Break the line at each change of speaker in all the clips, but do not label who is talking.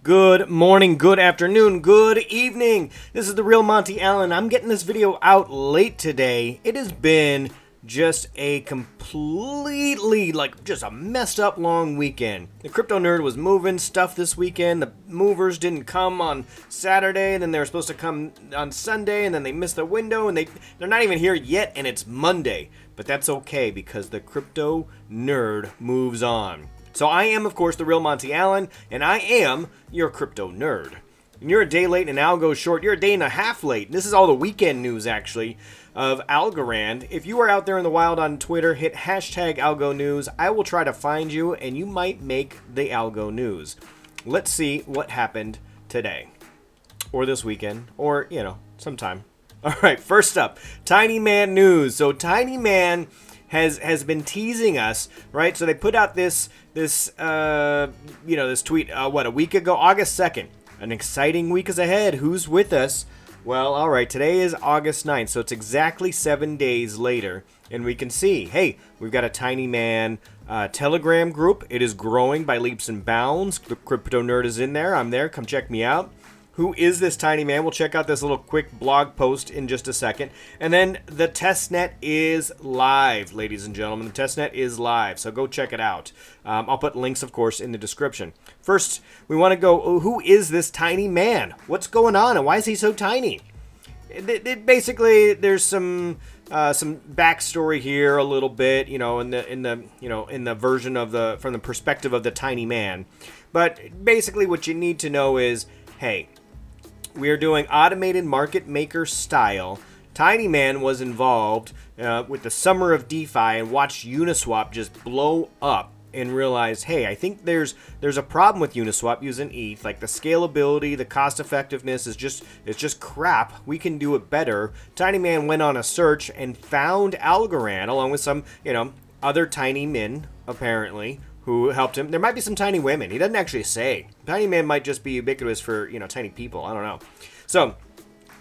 Good morning, good afternoon, good evening. This is the real Monty Allen. I'm getting this video out late today. It has been just a completely, just a messed up long weekend. The crypto nerd was moving stuff this weekend. The movers didn't come on Saturday, and then they were supposed to come on Sunday, and then they missed the window, and they're not even here yet, and it's Monday. But that's okay because the crypto nerd moves on. So I am, of course, the real Monty Allen, and I am your crypto nerd. And you're a day late and ALGO short. You're a day and a half late. This is all the weekend news, actually, of Algorand. If you are out there in the wild on Twitter, hit hashtag algonews. I will try to find you, and you might make the ALGO news. Let's see what happened today, or this weekend, or, sometime. All right, first up, Tinyman news. So Tinyman has been teasing us, right? So they put out this tweet, a week ago, August 2nd. An exciting week is ahead. Who's with us? Well, all right, today is August 9th, so it's exactly 7 days later, and we can see, hey, we've got a Tinyman Telegram group. It is growing by leaps and bounds. The crypto nerd is in there. I'm there. Come check me out. Who is this Tinyman? We'll check out this little quick blog post in just a second. And then the testnet is live, ladies and gentlemen. The testnet is live, so go check it out. I'll put links, of course, in the description. First, we want to go, who is this Tinyman? What's going on, and why is he so tiny? Basically, there's some backstory here a little bit, in the version of from the perspective of the Tinyman. But basically, what you need to know is, hey, we are doing automated market maker style. Tinyman was involved with the summer of DeFi and watched Uniswap just blow up and realized, hey, I think there's a problem with Uniswap using ETH. Like the scalability, the cost effectiveness is just crap. We can do it better. Tinyman went on a search and found Algorand along with some, other tiny men apparently, who helped him. There might be some tiny women. He doesn't actually say. Tinyman might just be ubiquitous for, tiny people. I don't know. So,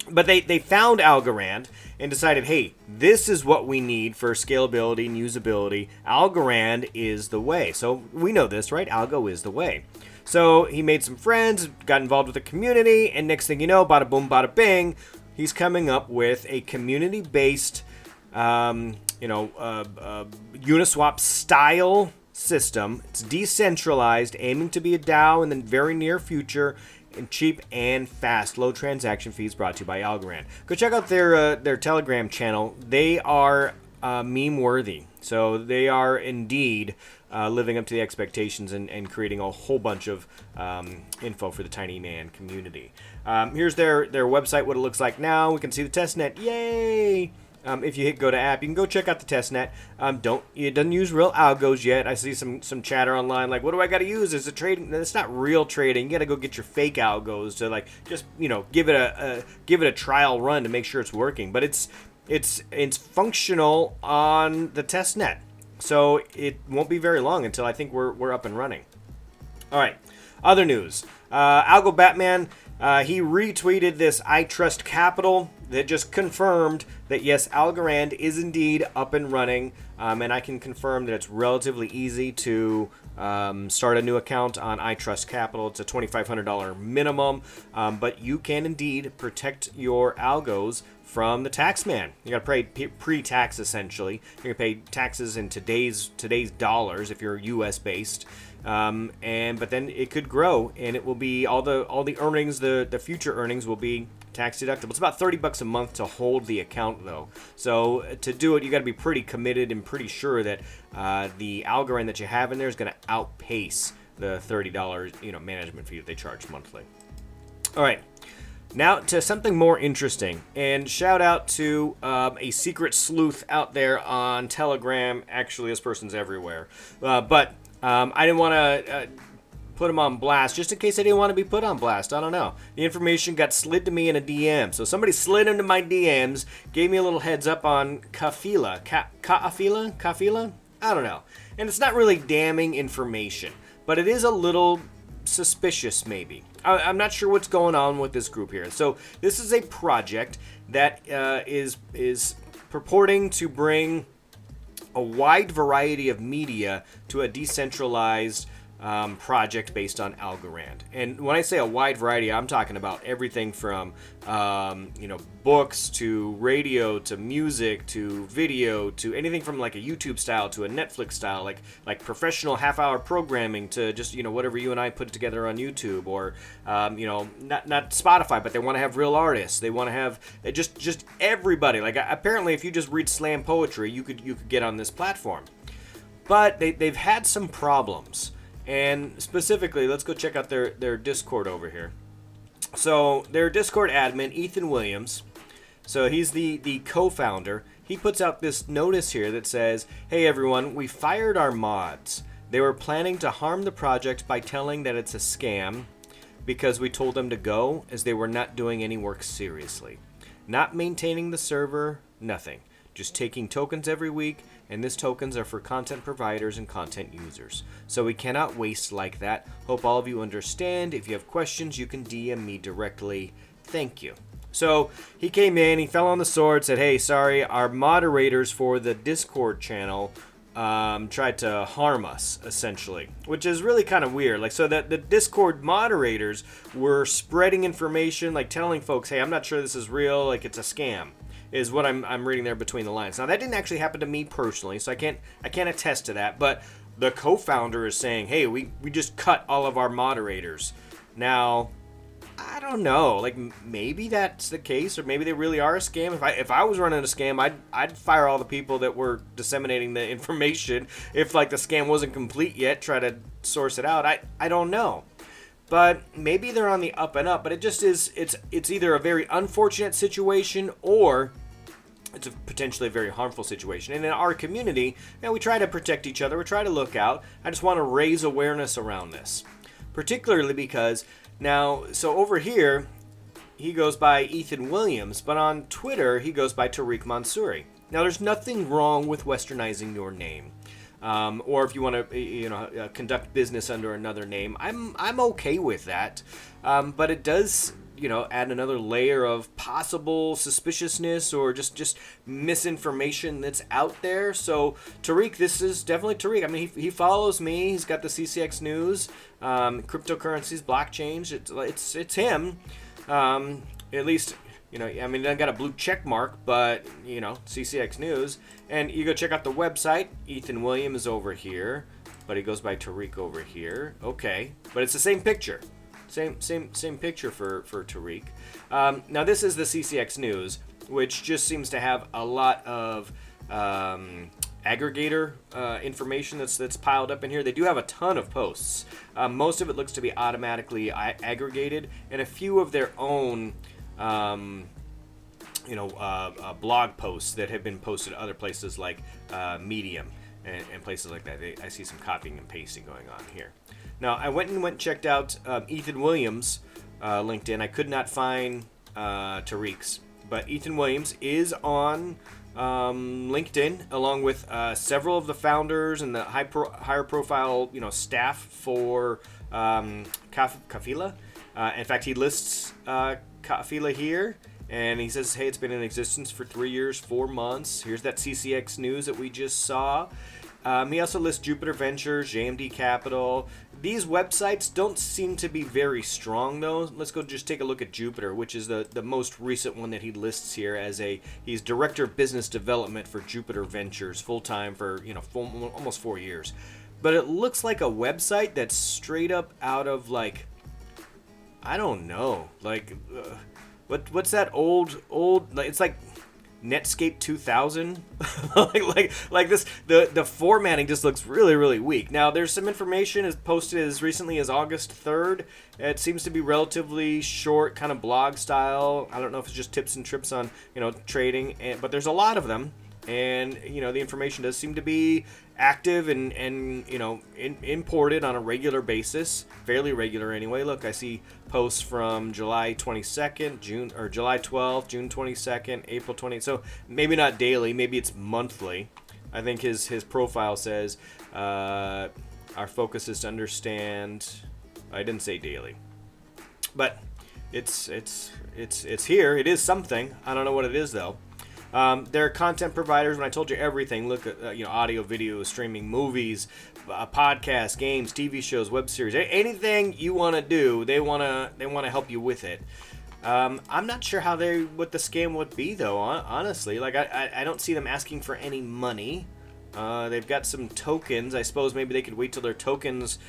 but they found Algorand and decided, hey, this is what we need for scalability and usability. Algorand is the way. So we know this, right? Algo is the way. So he made some friends, got involved with the community, and next thing you know, bada boom, bada bing, he's coming up with a community-based, Uniswap style system. It's decentralized, aiming to be a DAO in the very near future, and cheap and fast. Low transaction fees, brought to you by Algorand. Go check out their Telegram channel. They are meme worthy, so they are indeed living up to the expectations and creating a whole bunch of info for the Tinyman community. Here's their website, what it looks like now. We can see the testnet. Yay! If you hit go to app, you can go check out the testnet. It doesn't use real algos yet. I see some chatter online like, what do I got to use? Is it trading? It's not real trading. You got to go get your fake algos to just give it a trial run to make sure it's working. But it's functional on the testnet, so it won't be very long until I think we're up and running. All right, other news. Algo Batman. He retweeted this I Trust Capital that just confirmed that, yes, Algorand is indeed up and running, and I can confirm that it's relatively easy to start a new account on I Trust Capital. It's a $2,500 minimum, but you can indeed protect your algos from the taxman. You got to pay pre-tax, essentially. You're going to pay taxes in today's dollars if you're US based. But then it could grow, and it will be all the earnings, the future earnings will be tax deductible. It's about $30 a month to hold the account, though. So to do it, you got to be pretty committed and pretty sure that the Algorand that you have in there is going to outpace the $30 management fee that they charge monthly. All right. Now to something more interesting, and shout out to a secret sleuth out there on Telegram. Actually, this person's everywhere, but I didn't want to put him on blast, just in case I didn't want to be put on blast. I don't know. The information got slid to me in a DM, so somebody slid into my DMs, gave me a little heads up on Kafila. Kafila? I don't know. And it's not really damning information, but it is a little suspicious, maybe. I'm not sure what's going on with this group here. So this is a project that is purporting to bring a wide variety of media to a decentralized project based on Algorand. And when I say a wide variety, I'm talking about everything from books to radio to music to video to anything from like a YouTube style to a Netflix style, like professional half-hour programming to just whatever you and I put together on YouTube, or not Spotify, but they want to have real artists. They want to have just everybody. Like apparently, if you just read slam poetry, you could get on this platform. But they've had some problems. And specifically, let's go check out their Discord over here. So their Discord admin, Ethan Williams, so he's the co-founder. He puts out this notice here that says, "Hey everyone, we fired our mods. They were planning to harm the project by telling that it's a scam because we told them to go, as they were not doing any work seriously. Not maintaining the server, nothing. Just taking tokens every week, and these tokens are for content providers and content users. So we cannot waste like that. Hope all of you understand. If you have questions, you can DM me directly. Thank you." So he came in, he fell on the sword, said, "Hey, sorry, our moderators for the Discord channel tried to harm us," essentially, which is really kind of weird. Like, so that the Discord moderators were spreading information, like telling folks, "Hey, I'm not sure this is real, like it's a scam," is what I'm reading there between the lines. Now, that didn't actually happen to me personally, so I can't attest to that, but the co-founder is saying, "Hey, we just cut all of our moderators." Now, I don't know, like maybe that's the case, or maybe they really are a scam. If I was running a scam, I'd fire all the people that were disseminating the information. If like the scam wasn't complete yet, try to source it out. I don't know. But maybe they're on the up and up, but it just is, it's either a very unfortunate situation or it's potentially a very harmful situation. And in our community, we try to protect each other, we try to look out. I just want to raise awareness around this. Particularly because now, so over here, he goes by Ethan Williams, but on Twitter, he goes by Tariq Mansouri. Now, there's nothing wrong with westernizing your name. Or if you want to, conduct business under another name, I'm okay with that. But it does, add another layer of possible suspiciousness or just misinformation that's out there. So Tariq, this is definitely Tariq. I mean, he follows me. He's got the CCX News, cryptocurrencies, blockchains. It's him. At least. I got a blue check mark, but, CCX News. And you go check out the website. Ethan Williams is over here, but he goes by Tariq over here. Okay, but it's the same picture. Same picture for Tariq. Now, this is the CCX News, which just seems to have a lot of aggregator information that's piled up in here. They do have a ton of posts. Most of it looks to be automatically aggregated, and a few of their own blog posts that have been posted other places like Medium and places like that. I see some copying and pasting going on here. Now, I went and checked out Ethan Williams' LinkedIn. I could not find Tariq's, but Ethan Williams is on LinkedIn, along with several of the founders and the higher profile staff for Fila. In fact, he lists Fila here, and he says, "Hey, it's been in existence for 3 years, 4 months. Here's that CCX News that we just saw." He also lists Jupiter Ventures, JMD Capital. These websites don't seem to be very strong, though. Let's go just take a look at Jupiter, which is the most recent one that he lists here as he's Director of Business Development for Jupiter Ventures, full-time for, almost 4 years. But it looks like a website that's straight up out of, like, I don't know, like, what's that old, like, it's like Netscape 2000, like this, the formatting just looks really, really weak. Now, there's some information is posted as recently as August 3rd. It seems to be relatively short, kind of blog style. I don't know if it's just tips and trips on, trading, but there's a lot of them. And, the information does seem to be active and imported on a regular basis, fairly regular anyway. Look, I see posts from July 22nd, July 12th, June 22nd, April 20th. So maybe not daily, maybe it's monthly. I think his profile says, our focus is to understand. I didn't say daily, but it's here. It is something. I don't know what it is though. They're content providers. When I told you everything, look at audio, video, streaming, movies, podcasts, games, TV shows, web series, anything you want to do, they want to help you with it. I'm not sure what the scam would be though. Honestly, like I don't see them asking for any money. They've got some tokens. I suppose maybe they could wait till their tokens,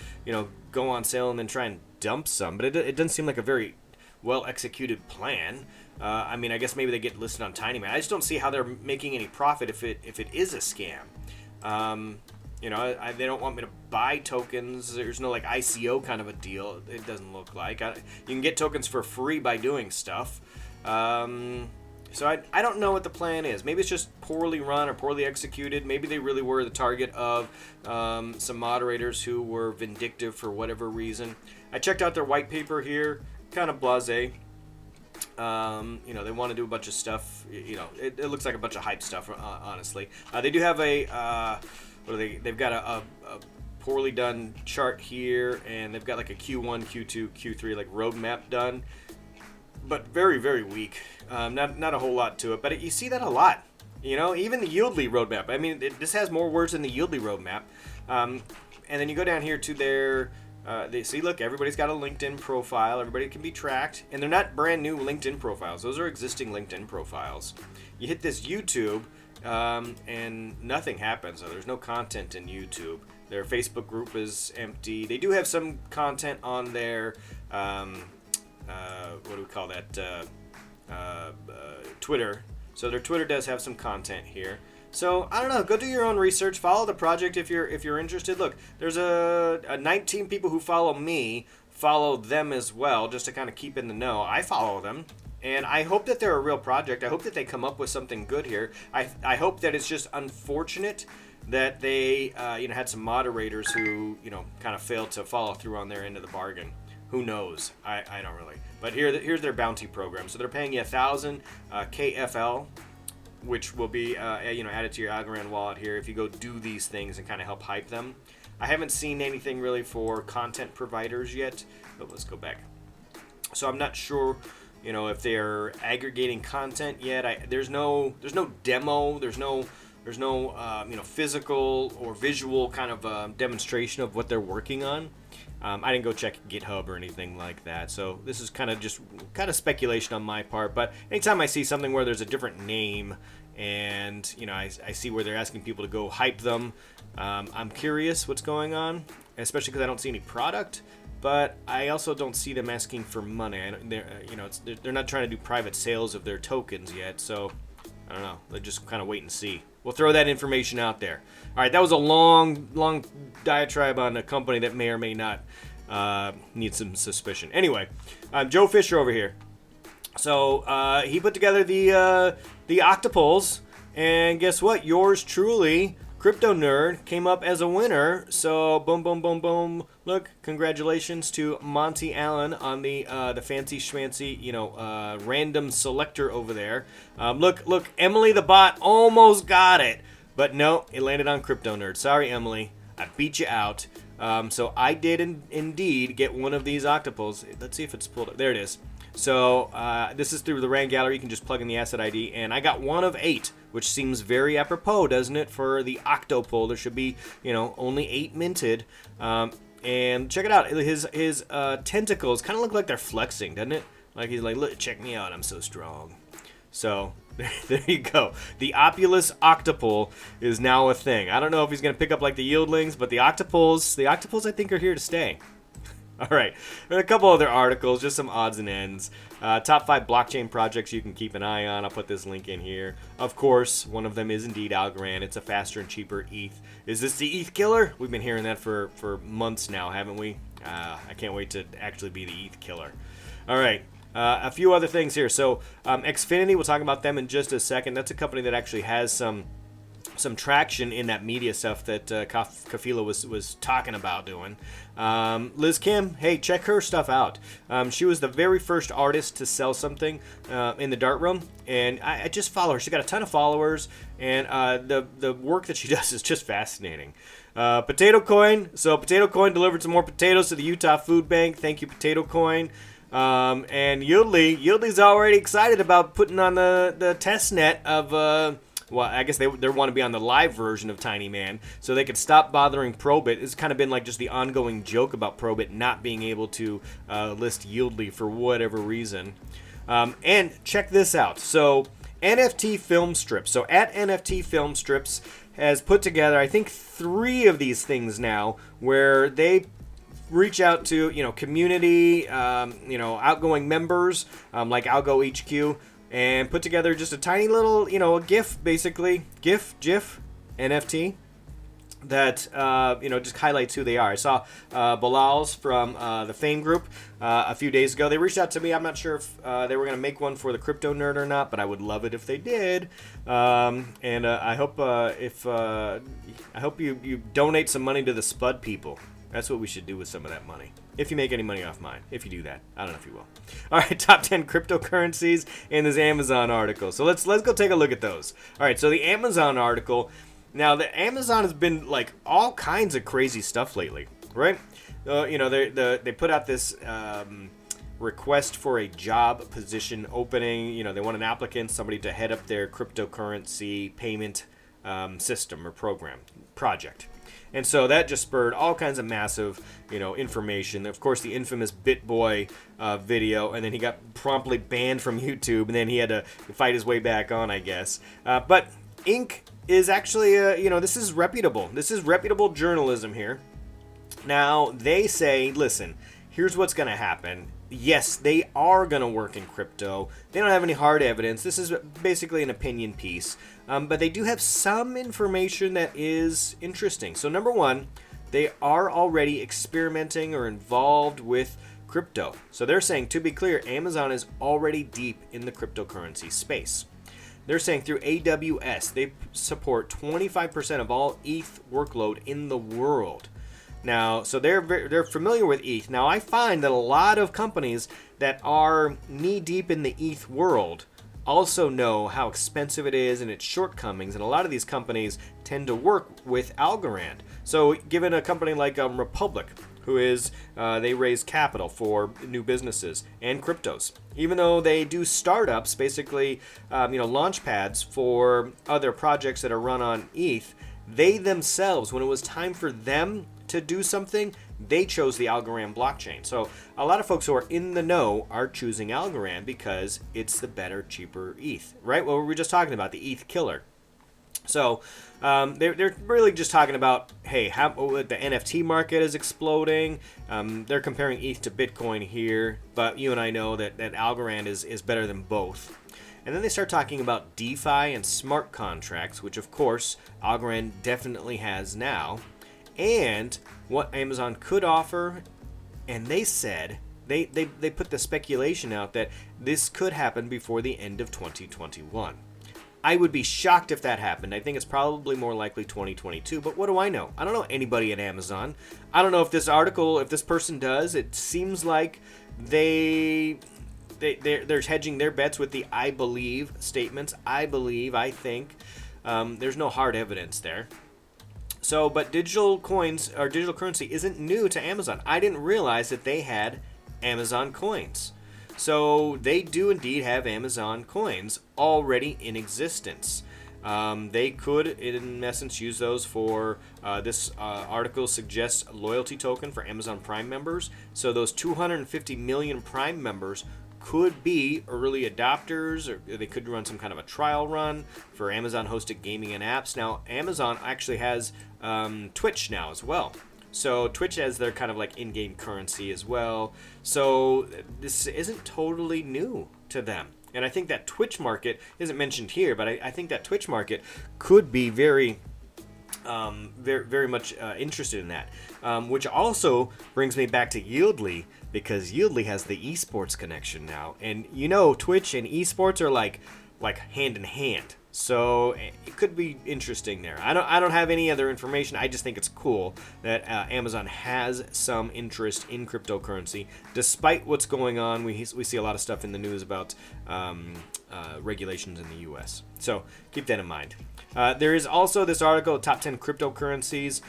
go on sale and then try and dump some. But it doesn't seem like a very well executed plan. I mean, I guess maybe they get listed on Tinyman. I just don't see how they're making any profit if it is a scam. They don't want me to buy tokens. There's no like ICO kind of a deal. It doesn't look like. You can get tokens for free by doing stuff. So I don't know what the plan is. Maybe it's just poorly run or poorly executed. Maybe they really were the target of some moderators who were vindictive for whatever reason. I checked out their white paper here. Kind of blasé. They want to do a bunch of stuff. It looks like a bunch of hype stuff, honestly. They do have they've got a poorly done chart here, and they've got like a Q1, Q2, Q3 like roadmap done, but very, very weak. Not a whole lot to it, but you see that a lot. Even the Yieldly roadmap. I mean, this has more words than the Yieldly roadmap. And then you go down here to their they see, look, everybody's got a LinkedIn profile. Everybody can be tracked. And they're not brand new LinkedIn profiles. Those are existing LinkedIn profiles. You hit this YouTube, and nothing happens. So there's no content in YouTube. Their Facebook group is empty. They do have some content on their, what do we call that, Twitter. So their Twitter does have some content here. So I don't know. Go do your own research. Follow the project if you're interested. Look, there's a 19 people who follow me. Follow them as well, just to kind of keep in the know. I follow them, and I hope that they're a real project. I hope that they come up with something good here. I hope that it's just unfortunate that they had some moderators who kind of failed to follow through on their end of the bargain. Who knows? I don't really. But here's their bounty program. So they're paying you 1,000 KFL. Which will be added to your Algorand wallet here if you go do these things and kind of help hype them. I haven't seen anything really for content providers yet, but let's go back. So I'm not sure, if they're aggregating content yet. There's no demo. There's no physical or visual kind of demonstration of what they're working on. I didn't go check GitHub or anything like that, so this is kind of speculation on my part. But anytime I see something where there's a different name, and I see where they're asking people to go hype them, I'm curious what's going on, especially because I don't see any product. But I also don't see them asking for money. They're not trying to do private sales of their tokens yet, so I don't know. They'll just kind of wait and see. We'll throw that information out there. All right, that was a long diatribe on a company that may or may not need some suspicion. Anyway, Joe Fisher over here. So he put together the octopus, and guess what? Yours truly, Crypto Nerd, came up as a winner. So boom, boom, boom, boom. Look, congratulations to Monty Allen on the fancy schmancy, random selector over there. Look, Emily the bot almost got it, but no, it landed on Crypto Nerd. Sorry, Emily, I beat you out. So I did indeed get one of these octopus. Let's see if it's pulled up. There it is. So this is through the RAND gallery. You can just plug in the asset ID, and I got one of 8, which seems very apropos, doesn't it, for the octopus? There should be, only 8 minted. And check it out. His tentacles kind of look like they're flexing, doesn't it? Like he's like, look, check me out. I'm so strong. So there you go. The Opulus octopus is now a thing. I don't know if he's going to pick up like the yieldlings, but the octopus I think are here to stay. All right, there are a couple other articles, just some odds and ends. Top 5 blockchain projects you can keep an eye on. I'll put this link in here. Of course, one of them is indeed Algorand. It's a faster and cheaper ETH. Is this the ETH killer? We've been hearing that for months now, haven't we? I can't wait to actually be the ETH killer. All right, a few other things here. So Xfinity, we'll talk about them in just a second. That's a company that actually has some traction in that media stuff that Kafila was talking about doing. Liz Kim, hey, check her stuff out. She was the very first artist to sell something in the dark room, and I just follow her. She's got a ton of followers, and the work that she does is just fascinating. Potato Coin. So Potato Coin delivered some more potatoes to the Utah Food Bank. Thank you, Potato Coin. And Yieldly's already excited about putting on the test net of well, I guess they want to be on the live version of Tinyman, so they could stop bothering Probit. It's kind of been like just the ongoing joke about Probit not being able to list Yieldly for whatever reason. And check this out. So NFT Film Strips. So at NFT Film Strips has put together, I think, 3 of these things now, where they reach out to community, outgoing members like ALGO HQ. And put together just a tiny little, a GIF, basically. GIF NFT that, just highlights who they are. I saw Bilal's from the Fame Group a few days ago. They reached out to me. I'm not sure if they were going to make one for the Crypto Nerd or not, but I would love it if they did. And I hope you donate some money to the Spud people. That's what we should do with some of that money. If you make any money off mine. If you do that. I don't know if you will. All right, top 10 cryptocurrencies in this Amazon article. So let's go take a look at those. All right, so the Amazon article. Now, the Amazon has been like all kinds of crazy stuff lately, right? They put out this request for a job position opening. They want an applicant, somebody to head up their cryptocurrency payment system or project. And so that just spurred all kinds of massive, information. Of course, the infamous BitBoy video, and then he got promptly banned from YouTube, and then he had to fight his way back on, I guess. But Inc. is actually, this is reputable. This is reputable journalism here. Now, they say, listen, here's what's going to happen. Yes, they are going to work in crypto. They don't have any hard evidence. This is basically an opinion piece. But they do have some information that is interesting. So number one, they are already experimenting or involved with crypto. So they're saying, to be clear, Amazon is already deep in the cryptocurrency space. They're saying through AWS, they support 25% of all ETH workload in the world. Now, so they're familiar with ETH. Now, I find that a lot of companies that are knee-deep in the ETH world also know how expensive it is and its shortcomings, and a lot of these companies tend to work with Algorand. So given a company like Republic, who is, they raise capital for new businesses and cryptos. Even though they do startups, basically, launch pads for other projects that are run on ETH, they themselves, when it was time for them to do something, they chose the Algorand blockchain. So a lot of folks who are in the know are choosing Algorand because it's the better, cheaper ETH, right? Well, we were just talking about the ETH killer. So they're really just talking about, hey, how the NFT market is exploding. They're comparing ETH to Bitcoin here, but you and I know that Algorand is better than both. And then they start talking about DeFi and smart contracts, which of course Algorand definitely has now, and what Amazon could offer. And they said, they put the speculation out that this could happen before the end of 2021. I would be shocked if that happened. I think it's probably more likely 2022, but what do I know? I don't know anybody at Amazon. I don't know if this article, if this person does. It seems like they're hedging their bets with the I believe statements. I believe, I think. There's no hard evidence there. So, but digital coins or digital currency isn't new to Amazon. I didn't realize that they had Amazon coins. So they do indeed have Amazon coins already in existence. They could, in essence, use those for, this article suggests a loyalty token for Amazon Prime members. So those 250 million Prime members could be early adopters, or they could run some kind of a trial run for Amazon hosted gaming and apps. Now, Amazon actually has Twitch now as well. So Twitch has their kind of like in-game currency as well. So this isn't totally new to them. And I think that Twitch market isn't mentioned here, but I think that Twitch market could be very much interested in that. Which also brings me back to Yieldly, because Yieldly has the esports connection now. And Twitch and esports are like hand in hand. So it could be interesting there. I don't have any other information. I just think it's cool that Amazon has some interest in cryptocurrency, despite what's going on. We see a lot of stuff in the news about regulations in the U.S. So keep that in mind. There is also this article, Top 10 Cryptocurrencies.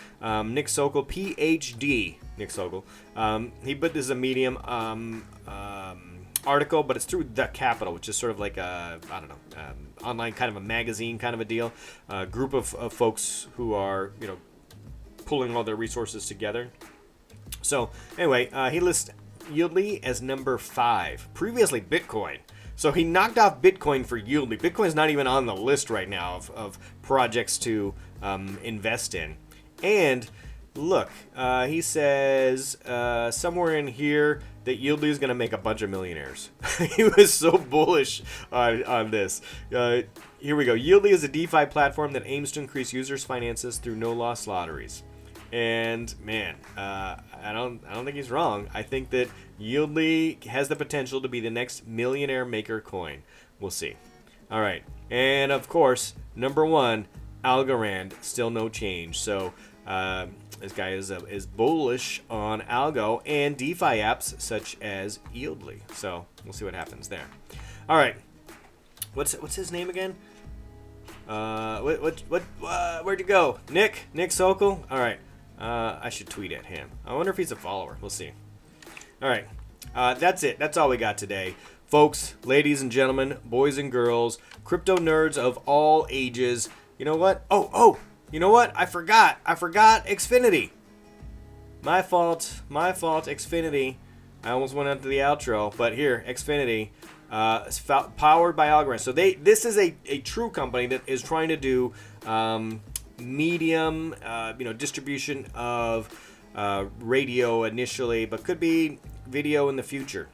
Nick Sokol, PhD. Nick Sokol. He put this as a Medium. article, but it's through The Capital, which is sort of like a, I don't know, online kind of a magazine kind of a deal. A group of folks who are, pulling all their resources together. So anyway, he lists Yieldly as number 5. Previously Bitcoin. So he knocked off Bitcoin for Yieldly. Bitcoin's not even on the list right now of projects to invest in. And look, he says somewhere in here that Yieldly is going to make a bunch of millionaires. He was so bullish on this. Here we go. Yieldly is a DeFi platform that aims to increase users' finances through no-loss lotteries. And man, I don't think he's wrong. I think that Yieldly has the potential to be the next millionaire maker coin. We'll see. All right, and of course, number 1, Algorand, still no change. So this guy is bullish on Algo and DeFi apps such as Yieldly. So we'll see what happens there. All right, what's his name again? Where'd you go? Nick Sokol? All right. I should tweet at him. I wonder if he's a follower. We'll see. All right. That's it. That's all we got today. Folks, ladies and gentlemen, boys and girls, crypto nerds of all ages. You know what? Oh, you know what? I forgot Xfinity. My fault, Xfinity. I almost went into the outro, but here, Xfinity. It's powered by Algorand. So this is a true company that is trying to do medium, distribution of radio initially, but could be video in the future.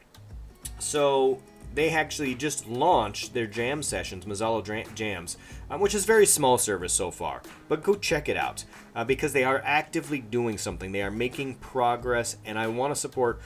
So they actually just launched their jam sessions, Mazzalo Jams, which is a very small service so far. But go check it out because they are actively doing something. They are making progress, and I want to support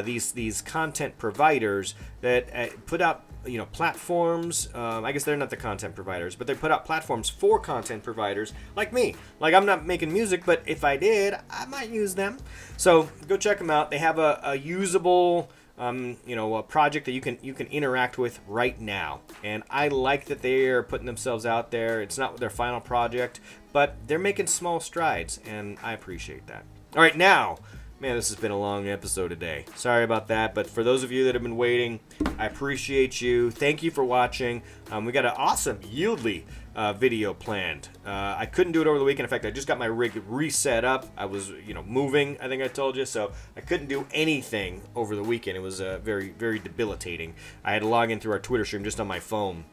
these content providers that put out platforms. I guess they're not the content providers, but they put out platforms for content providers like me. Like, I'm not making music, but if I did, I might use them. So go check them out. They have a usable a project that you can interact with right now. And I like that they are putting themselves out there. It's not their final project, but they're making small strides, and I appreciate that. All right, now, man, this has been a long episode today. Sorry about that, but for those of you that have been waiting, I appreciate you. Thank you for watching. We got an awesome Yieldly video planned. I couldn't do it over the weekend. In fact, I just got my rig reset up. I was, moving, I think I told you, so I couldn't do anything over the weekend. It was very, very debilitating. I had to log in through our Twitter stream just on my phone.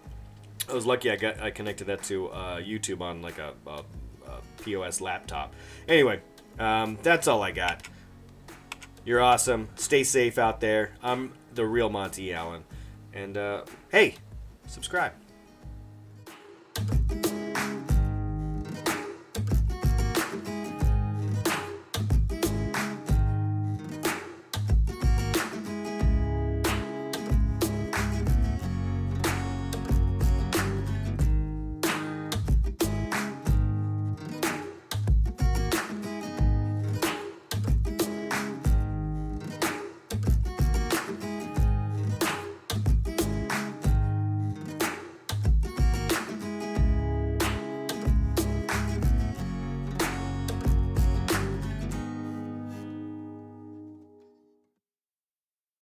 I was lucky I connected that to YouTube on like a POS laptop. Anyway, that's all I got. You're awesome. Stay safe out there. I'm the real Monty Allen. And, hey, subscribe.